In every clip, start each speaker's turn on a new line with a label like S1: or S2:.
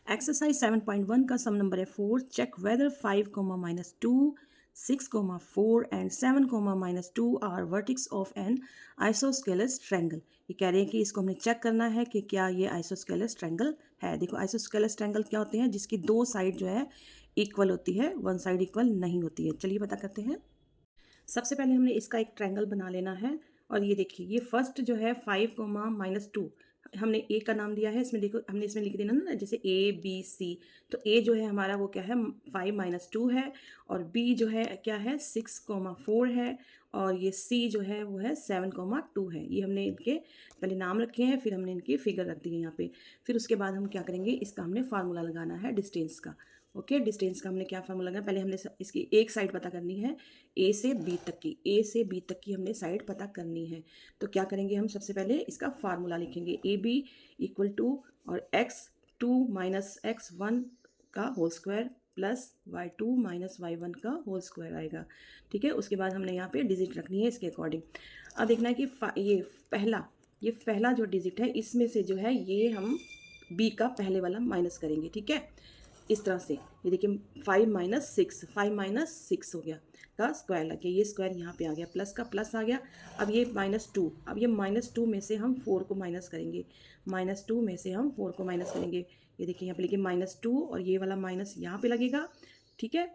S1: Exercise 7.1 का सम number है 4। Check whether 5 -2 6 4 and 7 -2 are vertices of an isosceles triangle. ये कह रहे हैं कि इसको हमने चेक करना है कि क्या ये आइसोस्केलस ट्रायंगल है। देखो आइसोस्केलस ट्रायंगल क्या होते हैं, जिसकी दो साइड जो है इक्वल होती है, वन साइड इक्वल नहीं होती है। चलिए पता करते हैं। सबसे पहले हमने इसका एक ट्रायंगल बना लेना है। और ये देखिए ये फर्स्ट जो है 5 -2 हमने ए का नाम दिया है। इसमें देखो हमने इसमें लिख देना ना, जैसे ए बी सी। तो ए जो है हमारा वो क्या है 5 -2 है, और बी जो है क्या है 6 4 है, और ये सी जो है वो है 7 2 है। ये हमने इनके पहले नाम रखे हैं, फिर हमने इनकी फिगर रख दी है यहाँ पे। फिर उसके बाद हम क्या करेंगे, इसका हमने फार्मूला लगाना है डिस्टेंस का। ओके, डिस्टेंस का हमने क्या फार्मूला लगाना, पहले हमने इसकी एक साइड पता करनी है, ए से बी तक की। ए से बी तक की हमने साइड पता करनी है। तो क्या करेंगे हम, सबसे पहले इसका फार्मूला लिखेंगे, ए बी इक्वल टू और x2 - x1 का whole square plus y2 - y1 का होल स्क्वायर आएगा। ठीक है, उसके बाद हमने यहाँ पे डिजिट रखनी है इसके अकॉर्डिंग। अब देखना है कि ये पहला जो डिजिट है इसमें से जो है ये हम बी का पहले वाला माइनस करेंगे। ठीक है, इस तरह से ये देखिए 5 - 6 हो गया का स्क्वायर लग गया, ये स्क्वायर यहाँ पे आ गया, प्लस का प्लस आ गया। अब ये -2, अब ये -2 में से हम 4 को माइनस करेंगे, -2 में से हम 4 को माइनस करेंगे। ये देखिए यहाँ पे लिखिए -2 और ये वाला माइनस यहाँ पे लगेगा। ठीक है,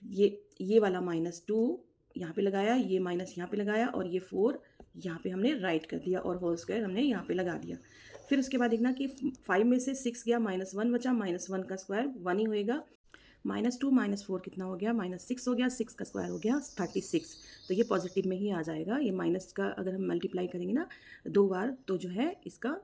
S1: ये वाला -2 यहाँ पे लगाया, ये माइनस यहाँ पे लगाया, और ये 4 यहाँ पे हमने राइट कर दिया, और होल स्क्वायर हमने यहाँ पे लगा दिया। फिर उसके बाद देखना कि 5 में से 6 गया, -1 बचा, -1 का स्क्वायर 1 ही होएगा। -2 -4 कितना हो गया, -6 हो गया, 6 का स्क्वायर हो गया 36। तो ये पॉजिटिव में ही आ जाएगा। ये माइनस का अगर हम मल्टीप्लाई करेंगे ना 2 बार, तो जो है इसका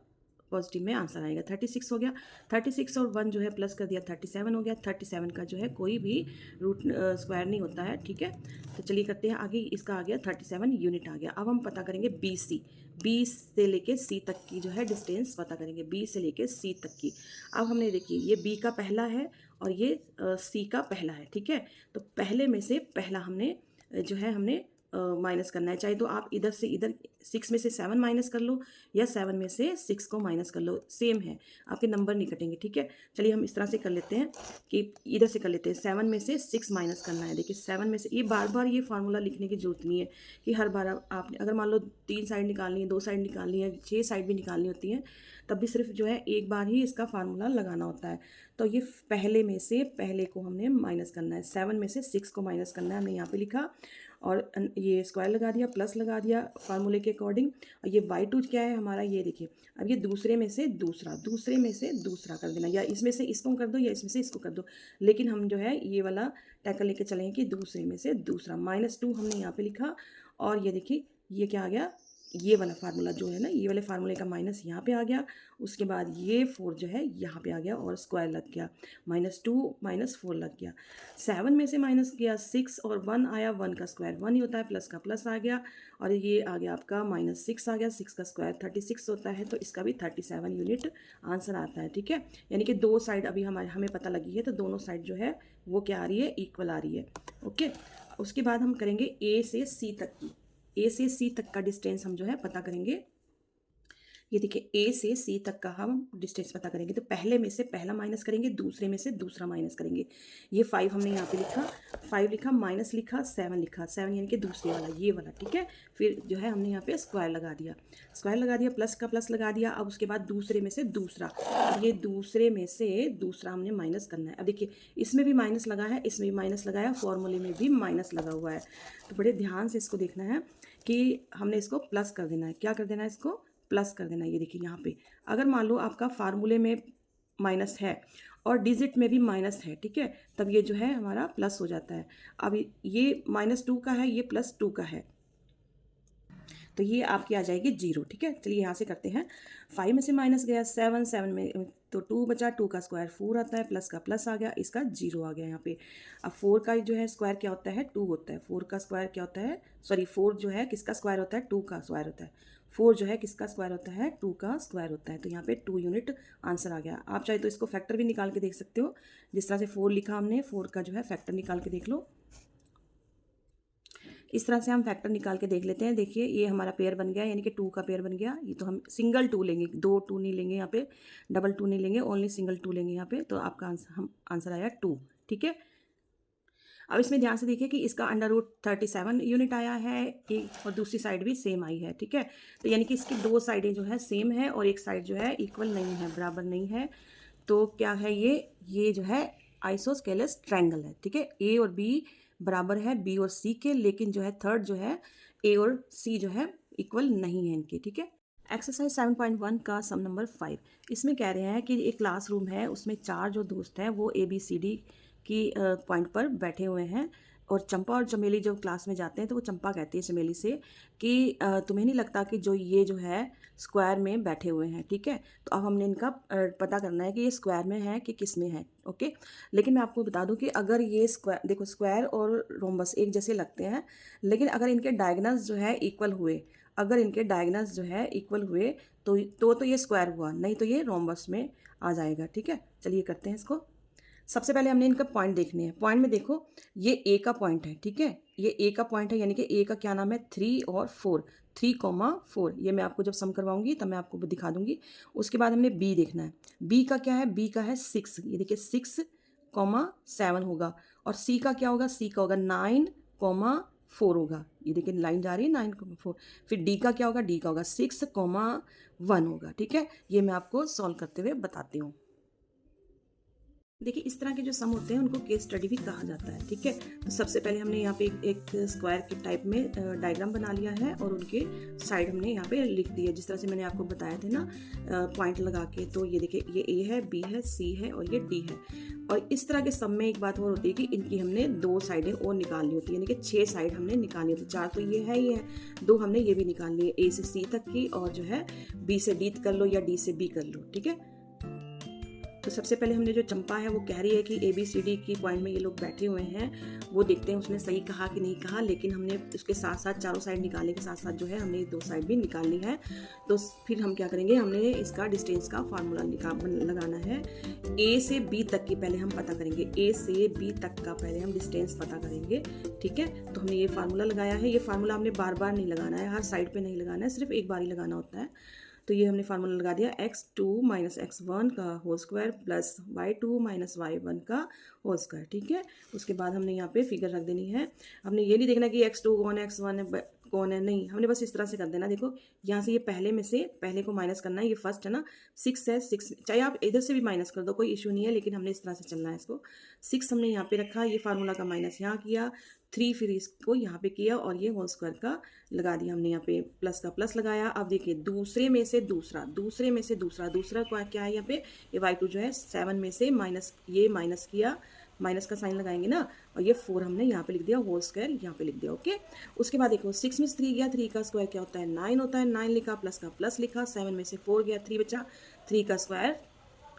S1: पॉजिटिव में आंसर आएगा। 36 हो गया, 36 और 1 जो है प्लस कर दिया 37 हो गया। 37 का जो है कोई भी रूट स्क्वायर नहीं होता है। ठीक है, तो चलिए करते हैं आगे। इसका आ गया 37 यूनिट आ गया। अब हम पता करेंगे बी सी, बी से लेके सी तक की जो है डिस्टेंस पता करेंगे, बी से लेके सी तक की। अब हमने देखिए ये बी का पहला है और ये सी का पहला है। ठीक है, तो पहले में से पहला हमने जो है हमने माइनस करना है। चाहे तो आप इधर से इधर 6 में से 7 माइनस कर लो, या 7 में से 6 को माइनस कर लो, सेम है, आपके नंबर नहीं कटेंगे। ठीक है, चलिए हम इस तरह से कर लेते हैं कि इधर से कर लेते हैं। 7 में से 6 माइनस करना है। देखिए 7 में से, ये बार बार ये फार्मूला लिखने की जरूरत नहीं है कि हर बार आपने अगर मान लो 3 साइड निकालनी है, 2 साइड निकालनी है, 6 साइड भी निकालनी होती है, तब भी सिर्फ जो है एक बार ही इसका फार्मूला लगाना होता है। तो ये पहले में से पहले को हमने माइनस करना है, 7 में से 6 को माइनस करना है, हमने यहाँ पे लिखा, और ये स्क्वायर लगा दिया, प्लस लगा दिया फार्मूले के अकॉर्डिंग। और ये y2 क्या है हमारा, ये देखिए। अब ये दूसरे में से दूसरा, दूसरे में से दूसरा कर देना, या इसमें से इसको कर दो या इसमें से इसको कर दो, लेकिन हम जो है ये वाला टैकल लेके चलेंगे कि दूसरे में से दूसरा। -2 हमने यहाँ पे लिखा, और ये देखिए ये क्या आ गया, ये वाला फार्मूला जो है ना, ये वाले फार्मूले का माइनस यहाँ पे आ गया। उसके बाद ये 4 जो है यहाँ पे आ गया, और स्क्वायर लग गया, -2 -4 लग गया। 7 में से माइनस किया 6, और 1 आया, 1 का स्क्वायर 1 ही होता है, प्लस का प्लस आ गया, और ये आ गया आपका -6 आ गया। 6 का स्क्वायर 36 होता है, तो इसका भी 37 यूनिट आंसर आता है। ठीक है, यानी कि दो साइड अभी हमें पता लगी है, तो दोनों साइड जो है वो क्या आ रही है, इक्वल आ रही है। ओके, उसके बाद हम करेंगे ए से सी तक की। ए से सी तक का डिस्टेंस हम जो है पता करेंगे। ये देखिए ए से सी तक का हम डिस्टेंस पता करेंगे, तो पहले में से पहला माइनस करेंगे, दूसरे में से दूसरा माइनस करेंगे। ये 5 हमने यहाँ पे लिखा, 5 लिखा, माइनस लिखा, 7 लिखा, 7 यानी कि दूसरे वाला, ये वाला। ठीक है, फिर जो है हमने यहाँ पे स्क्वायर लगा दिया, स्क्वायर लगा दिया, प्लस का प्लस लगा दिया। अब उसके बाद दूसरे में से दूसरा, अब ये दूसरे में से दूसरा हमने माइनस करना है। अब देखिए इसमें भी माइनस लगा है, इसमें भी माइनस लगाया, फॉर्मूले में भी माइनस लगा हुआ है, तो बड़े ध्यान से इसको देखना है कि हमने इसको प्लस कर देना है। क्या कर देना है, इसको प्लस कर देना है। ये देखिए यहाँ पे अगर मान लो आपका फार्मूले में माइनस है और डिजिट में भी माइनस है, ठीक है, तब ये जो है हमारा प्लस हो जाता है। अब ये -2 का है, ये +2 का है, तो ये आपकी आ जाएगी 0। ठीक है, चलिए यहाँ से करते हैं। 5 में से माइनस गया 7, 7 में तो 2 बचा, 2 का स्क्वायर 4 आता है, प्लस का प्लस आ गया, इसका 0 आ गया यहाँ पे। अब 4 का जो है स्क्वायर क्या होता है, 2 होता है। 4 का स्क्वायर क्या होता है, सॉरी 4 जो है किसका स्क्वायर होता है, 2 का स्क्वायर होता है। 4 जो है किसका स्क्वायर होता है, 2 का स्क्वायर होता है, तो यहाँ पे 2 यूनिट आंसर आ गया। आप चाहे तो इसको फैक्टर भी निकाल के देख सकते हो, जिस तरह से 4 लिखा हमने, 4 का जो है फैक्टर निकाल के देख लो। इस तरह से हम फैक्टर निकाल के देख लेते हैं। देखिए ये हमारा पेयर बन गया, यानी कि 2 का पेयर बन गया। ये तो हम सिंगल 2 लेंगे, 2 2 नहीं लेंगे यहाँ पे, डबल 2 नहीं लेंगे, ओनली सिंगल 2 लेंगे यहाँ पे। तो आपका आंसर आया 2। ठीक है, अब इसमें ध्यान से देखिए कि इसका √37 यूनिट आया है एक, और दूसरी साइड भी सेम आई है। ठीक है, तो यानी कि इसकी 2 साइडें जो है सेम है और एक साइड जो है इक्वल नहीं है, बराबर नहीं है। तो क्या है ये जो है आइसोस्केलेस ट्रायंगल है। ठीक है, ए और बी बराबर है बी और सी के, लेकिन जो है थर्ड जो है ए और सी जो है इक्वल नहीं है इनके। ठीक है, एक्सरसाइज 7.1 का सम नंबर 5, इसमें कह रहे हैं कि एक क्लासरूम है, उसमें 4 जो दोस्त हैं वो ABCD की पॉइंट पर बैठे हुए हैं, और चंपा और चमेली जब क्लास में जाते हैं तो वो चंपा कहती है चमेली से कि तुम्हें नहीं लगता कि जो है स्क्वायर में बैठे हुए हैं। ठीक है, तो अब हमने इनका पता करना है कि ये स्क्वायर में है कि किस में है। ओके, लेकिन मैं आपको बता दूं कि अगर ये स्क्वायर, देखो स्क्वायर और रोम्बस एक जैसे लगते हैं, लेकिन अगर इनके डायगोनल्स जो है इक्वल हुए, अगर इनके डायगोनल्स जो है इक्वल हुए तो ये स्क्वायर हुआ, नहीं तो ये रोम्बस में आ जाएगा। ठीक है, चलिए करते हैं इसको। सबसे पहले हमने इनका पॉइंट देखने हैं। पॉइंट में देखो ये ए का पॉइंट है। ठीक है, ये ए का पॉइंट है, यानी कि ए का क्या नाम है 3 और 4, 3,4। ये मैं आपको जब सम करवाऊंगी तब मैं आपको दिखा दूंगी। उसके बाद हमने बी देखना है। बी का क्या है, बी का है 6, ये देखिए 6,7 होगा। और सी का क्या होगा, सी का होगा 9,4 होगा, ये देखिए लाइन जा रही है 9,4। फिर डी का क्या होगा, डी का होगा 6,1 होगा। ठीक है, ये मैं आपको सॉल्व करते हुए बताती हूँ। देखिए इस तरह के जो सम होते हैं उनको केस स्टडी भी कहा जाता है। ठीक है, तो सबसे पहले हमने यहाँ पे एक स्क्वायर के टाइप में डायग्राम बना लिया है और उनके साइड हमने यहाँ पे लिख दिया, जिस तरह से मैंने आपको बताया थे ना पॉइंट लगा के। तो ये देखिए ये ए है, बी है, सी है और ये डी है। और इस तरह के सम में एक बात और होती है कि इनकी हमने 2 साइडें और निकालनी होती है, यानी कि 6 साइड हमने निकालनी होती है। 4 तो ये है ही है, 2 हमने ये भी निकालनी है, ए से सी तक की, और जो है बी से डी कर लो या डी से बी कर लो। ठीक है, तो सबसे पहले हमने जो चंपा है वो कह रही है कि ABCD की पॉइंट में ये लोग बैठे हुए हैं, वो देखते हैं उसने सही कहा कि नहीं कहा। लेकिन हमने उसके साथ साथ चारों साइड निकालने के साथ साथ जो है हमने 2 साइड भी निकालनी है। तो फिर हम क्या करेंगे, हमने इसका डिस्टेंस का फार्मूला लगाना है। A से B तक की पहले हम पता करेंगे, A से B तक का पहले हम डिस्टेंस पता करेंगे। ठीक है, तो हमने ये फार्मूला लगाया है। ये फार्मूला हमने बार बार नहीं लगाना है, हर साइड पे नहीं लगाना है, सिर्फ एक बार ही लगाना होता है। तो ये हमने फार्मूला लगा दिया, x2 - x1 का whole square plus y2 - y1 का होल स्क्वायर। ठीक है, उसके बाद हमने यहाँ पे फिगर रख देनी है। हमने ये नहीं देखना कि x2 कौन है, x1 कौन है, नहीं, हमने बस इस तरह से कर देना। देखो यहाँ से ये पहले में से पहले को माइनस करना है, ये फर्स्ट है ना 6 है, 6 चाहे आप इधर से भी माइनस कर दो, कोई इशू नहीं है, लेकिन हमने इस तरह से चलना है इसको। 6 हमने यहाँ पे रखा, ये फार्मूला का माइनस यहाँ किया, 3 फिर इसको यहाँ पे किया और ये होल स्क्वायर का लगा दिया हमने, यहाँ पे प्लस का प्लस लगाया। अब देखिए दूसरे में से दूसरा, दूसरे में से दूसरा, दूसरा क्या है यहाँ पे, ये y2 जो है 7 में से माइनस, ये माइनस किया, माइनस का साइन लगाएंगे ना, और ये 4 हमने यहाँ पे लिख दिया, होल स्क्वायर यहाँ पे लिख दिया। ओके, उसके बाद देखो 6 में से 3 गया, 3 का स्क्वायर क्या होता है 9 होता है, 9 लिखा, प्लस का प्लस लिखा, 7 में से 4 गया, 3 बचा, 3 का स्क्वायर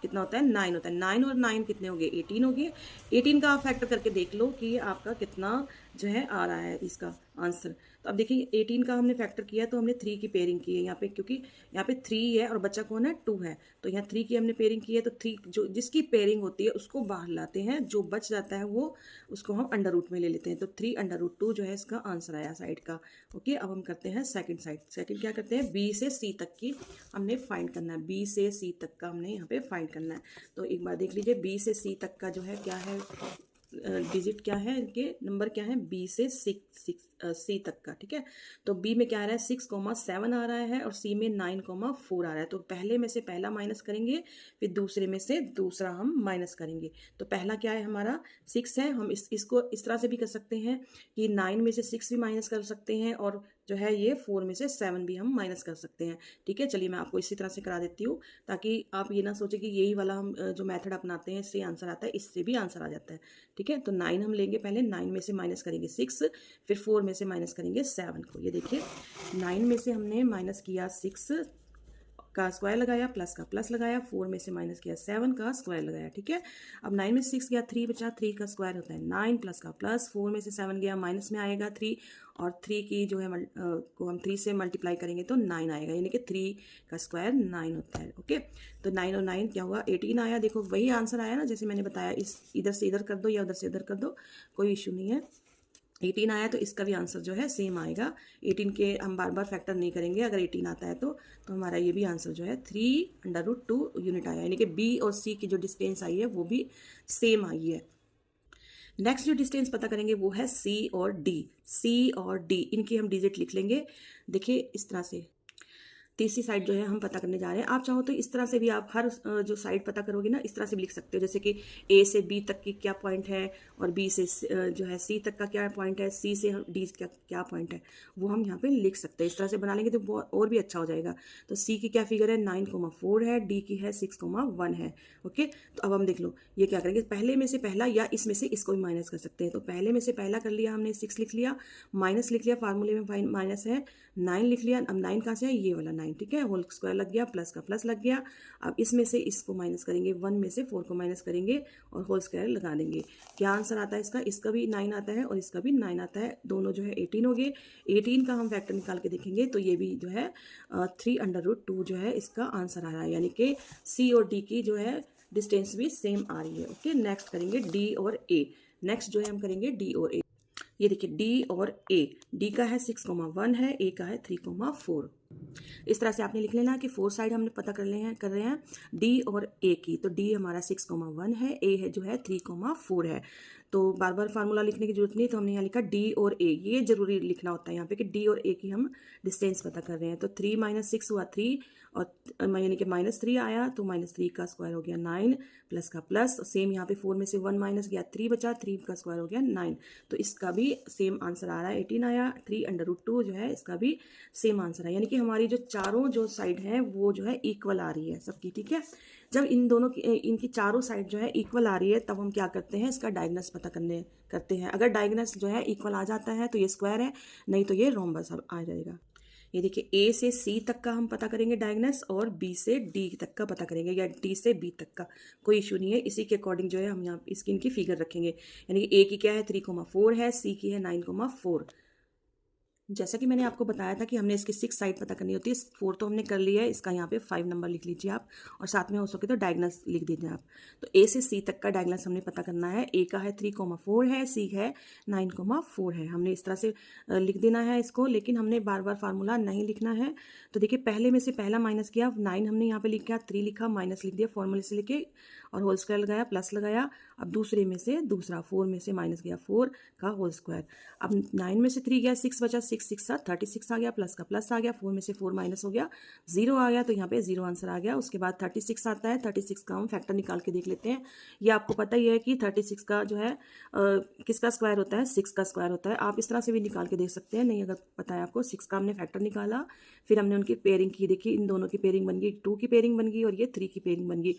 S1: कितना होता है 9 होता है। 9 और 9 कितने हो गए 18 हो गए। 18 का फैक्टर करके देख लो कि आपका कितना जो है आ रहा है इसका आंसर। तो अब देखिए 18 का हमने फैक्टर किया तो हमने 3 की पेयरिंग की है यहाँ पे, क्योंकि यहाँ पे 3 है और बच्चा कौन है 2 है, तो यहाँ 3 की हमने पेयरिंग की है। तो 3 जो जिसकी पेयरिंग होती है उसको बाहर लाते हैं, जो बच जाता है वो उसको हम अंडर रूट में ले लेते हैं। तो 3√2 जो है इसका आंसर आया साइड का। ओके, अब हम करते हैं सेकंड साइड। सेकंड क्या करते हैं, बी से सी तक की हमने फाइंड करना है, बी से सी तक का हमने यहाँ पे फाइंड करना है। तो एक बार देख लीजिए बी से सी तक का जो है क्या है, डिजिट क्या है, इनके नंबर क्या है, बी से सी तक का। ठीक है, तो बी में क्या आ रहा है 6,7 आ रहा है और सी में 9,4 आ रहा है। तो पहले में से पहला माइनस करेंगे, फिर दूसरे में से दूसरा हम माइनस करेंगे। तो पहला क्या है हमारा 6 है, हम इसको इस तरह से भी कर सकते हैं कि 9 में से 6 भी माइनस कर सकते हैं, और जो है ये 4 में से 7 भी हम माइनस कर सकते हैं। ठीक है, चलिए मैं आपको इसी तरह से करा देती हूँ, ताकि आप ये ना सोचें कि यही वाला हम जो मेथड अपनाते हैं इससे आंसर आता है, इससे भी आंसर आ जाता है। ठीक है, तो 9 हम लेंगे, पहले 9 में से माइनस करेंगे 6, फिर 4 में से माइनस करेंगे 7 को। ये देखिए 9 में से हमने माइनस किया 6 का स्क्वायर लगाया, प्लस का प्लस लगाया, 4 में से माइनस किया 7 का स्क्वायर लगाया। ठीक है, अब 9 में से 6 गया, 3 बचा, 3 का स्क्वायर होता है 9, प्लस का प्लस, 4 में से 7 गया, माइनस में आएगा 3, और 3 की जो है को हम 3 से मल्टीप्लाई करेंगे तो 9 आएगा, यानी कि 3 का स्क्वायर 9 होता है। ओके, तो 9 और 9 क्या हुआ 18 आया। देखो वही आंसर आया ना, जैसे मैंने बताया, इस इधर से इधर कर दो या उधर से इधर कर दो, कोई इशू नहीं है। 18 आया तो इसका भी आंसर जो है सेम आएगा। 18 के हम बार बार फैक्टर नहीं करेंगे, अगर 18 आता है तो हमारा ये भी आंसर जो है 3√2 यूनिट आया, यानी कि बी और सी की जो डिस्टेंस आई है वो भी सेम आई है। नेक्स्ट जो डिस्टेंस पता करेंगे वो है सी और डी। सी और डी इनकी हम डिजिट लिख लेंगे। देखिए इस तरह से तीसरी साइड जो है हम पता करने जा रहे हैं। आप चाहो तो इस तरह से भी आप हर जो साइड पता करोगे ना, इस तरह से भी लिख सकते हो, जैसे कि ए से बी तक की क्या पॉइंट है और बी से जो है सी तक का क्या पॉइंट है, सी से डी का क्या पॉइंट है, वो हम यहाँ पे लिख सकते हैं। इस तरह से बना लेंगे तो और भी अच्छा हो जाएगा। तो सी की क्या फिगर है 9,4 है, डी की है 6,1 है। ओके, तो अब हम देख लो ये क्या करेंगे, पहले में से पहला या इसमें से इसको भी माइनस कर सकते हैं। तो पहले में से पहला कर लिया हमने 6 लिख लिया, माइनस लिख लिया, फार्मूले में माइनस है, 9 लिख लिया। अब 9 कहाँ से है, ये वाला 9, ठीक है, होल स्क्वायर लग गया, प्लस का प्लस लग गया। अब इसमें से इसको माइनस करेंगे, 1 में से 4 को माइनस करेंगे और होल स्क्वायर लगा देंगे। क्या आंसर आता है इसका, इसका भी 9 आता है और इसका भी 9 आता है, दोनों जो है 18 हो गए। 18 का हम फैक्टर निकाल के देखेंगे तो ये भी जो है 3√2 जो है इसका आंसर आ रहा है, यानी कि सी और डी की जो है डिस्टेंस भी सेम आ रही है। ओके, नेक्स्ट करेंगे डी और ए। नेक्स्ट जो है हम करेंगे डी और ए। ये देखिए डी और ए, डी का है 6,1 है, ए का है 3,4। इस तरह से आपने लिख लेना कि 4 साइड हमने पता कर रहे हैं डी और ए की। तो डी हमारा 6,1 है, ए है जो है 3,4 है। तो बार बार फार्मूला लिखने की जरूरत नहीं, तो हमने यहाँ लिखा डी और ए, ये जरूरी लिखना होता है यहाँ पे कि डी और ए की हम डिस्टेंस पता कर रहे हैं। तो 3 - 6 हुआ 3 और यानी कि -3 आया, तो -3 का स्क्वायर हो गया 9, प्लस का प्लस, सेम यहाँ पे 4 में से 1 माइनस गया, 3 बचा, 3 का स्क्वायर हो गया 9। तो इसका भी सेम आंसर आ रहा है, 18 आया। 3√2 जो है इसका भी सेम आंसर है, यानी कि हमारी जो चारों जो साइड हैं वो जो है इक्वल आ रही है सबकी, ठीक है। जब इन दोनों की इनकी चारों साइड जो है इक्वल आ रही है तब हम क्या करते हैं, इसका डायगोनल पता करते हैं। अगर डायगोनल जो है इक्वल आ जाता है तो ये स्क्वायर है, नहीं तो ये रोम्बस आ जाएगा। ये देखिए ए से सी तक का हम पता करेंगे डायगोनल, और बी से डी तक का पता करेंगे, या डी से बी तक का, कोई इशू नहीं है। इसी के अकॉर्डिंग जो है हम यहाँ इनकी फिगर रखेंगे, यानी कि ए की क्या है 3,4 है, सी की है 9,4। जैसा कि मैंने आपको बताया था कि हमने इसकी 6 साइड पता करनी होती है, 4 तो हमने कर लिया है, इसका यहाँ पे 5 नंबर लिख लीजिए आप, और साथ में हो सके तो डायगोनल्स लिख दीजिए आप। तो ए से सी तक का डायगोनल्स हमने पता करना है। ए का है 3,4 है, सी है 9,4 है, हमने इस तरह से लिख देना है इसको, लेकिन हमने बार बार फार्मूला नहीं लिखना है। तो देखिए पहले में से पहला माइनस किया, 9 हमने यहाँ पे लिखा, 3 लिखा, माइनस लिख दिया, फॉर्मूले से लेके और होल स्क्वायर लगाया, प्लस लगाया। अब दूसरे में से दूसरा 4 में से माइनस गया, 4 का होल स्क्वायर। अब 9 में से 3 गया, 6 बचा, 6 36 आ गया, प्लस का प्लस आ गया, 4 में से 4 माइनस हो गया, 0 आ गया, तो यहाँ पे 0 आंसर आ गया। उसके बाद 36 आता है, 36 का हम फैक्टर निकाल के देख लेते हैं। ये आपको पता ही है कि 36 का जो है किसका स्क्वायर होता है, 6 का स्क्वायर होता है। आप इस तरह से भी निकाल के देख सकते हैं, नहीं अगर पता है आपको। 6 का हमने फैक्टर निकाला, फिर हमने उनकी पेयरिंग की, देखी इन दोनों की पेयरिंग बन गई, 2 की पेयरिंग बन गई और ये 3 की पेयरिंग बन गई।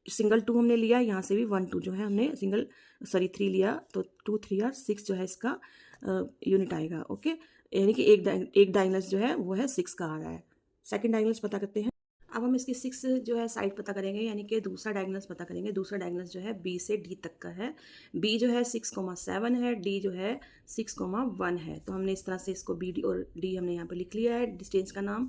S1: सिंगल 2 हमने लिया, यहाँ से भी 1 2 जो है हमने 3 लिया, तो 2 3 और 6 जो है इसका यूनिट आएगा। ओके, यानी कि एक डायगोनल जो है वो है 6 का आ रहा है। सेकंड डायगोनल पता करते हैं। अब हम इसकी 6 जो है साइड पता करेंगे, यानी कि दूसरा डायगोनल पता करेंगे। दूसरा डायगोनल जो है बी से डी तक का है। बी जो है 6,7 है, डी जो है 6,1 है। तो हमने इस तरह से इसको बी डी और डी हमने यहाँ पे लिख लिया है डिस्टेंस का नाम,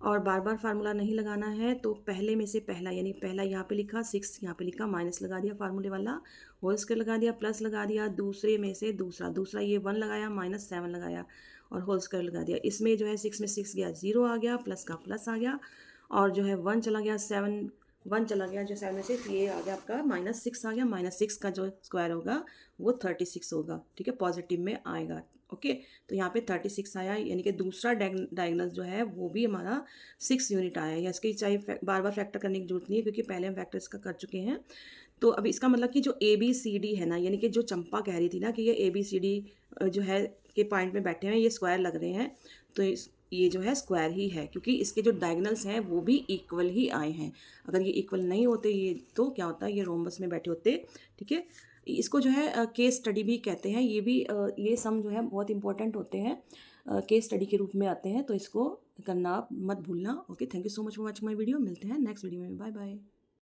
S1: और बार बार फार्मूला नहीं लगाना है। तो पहले में से पहला, यानी पहला यहाँ पे लिखा, 6 यहाँ पे लिखा, माइनस लगा दिया फार्मूले वाला, होल स्क्वायर लगा दिया, प्लस लगा दिया। दूसरे में से दूसरा ये 1 लगाया, -7 लगाया और होल स्क्वायर लगा दिया। इसमें जो है 6 में 6 गया, 0 आ गया, प्लस का प्लस आ गया, और जो है 1 चला गया, 1 चला गया जो 7 में से, तो ये आ गया आपका -6 आ गया। -6 का जो स्क्वायर होगा वो 36 होगा, ठीक है, पॉजिटिव में आएगा। ओके, तो यहाँ पे 36 आया, यानी कि दूसरा डायगोनल जो है वो भी हमारा 6 यूनिट आया। या इसकी चाहे बार बार फैक्टर करने की जरूरत नहीं है, क्योंकि पहले हम फैक्टर इसका कर चुके हैं। तो अब इसका मतलब कि जो ABCD है ना, यानी कि जो चंपा कह रही थी ना कि ये ABCD जो है के पॉइंट में बैठे हैं, ये स्क्वायर लग रहे हैं, तो ये जो है स्क्वायर ही है, क्योंकि इसके जो डायगोनल्स हैं वो भी इक्वल ही आए हैं। अगर ये इक्वल नहीं होते ये, तो क्या होता है, ये रोम्बस में बैठे होते, ठीक है। इसको जो है केस स्टडी भी कहते हैं। ये भी ये सम जो है बहुत इंपॉर्टेंट होते हैं, केस स्टडी के रूप में आते हैं, तो इसको करना मत भूलना। Okay, thank you so much for watching my video. मिलते हैं नेक्स्ट वीडियो में, बाय बाय।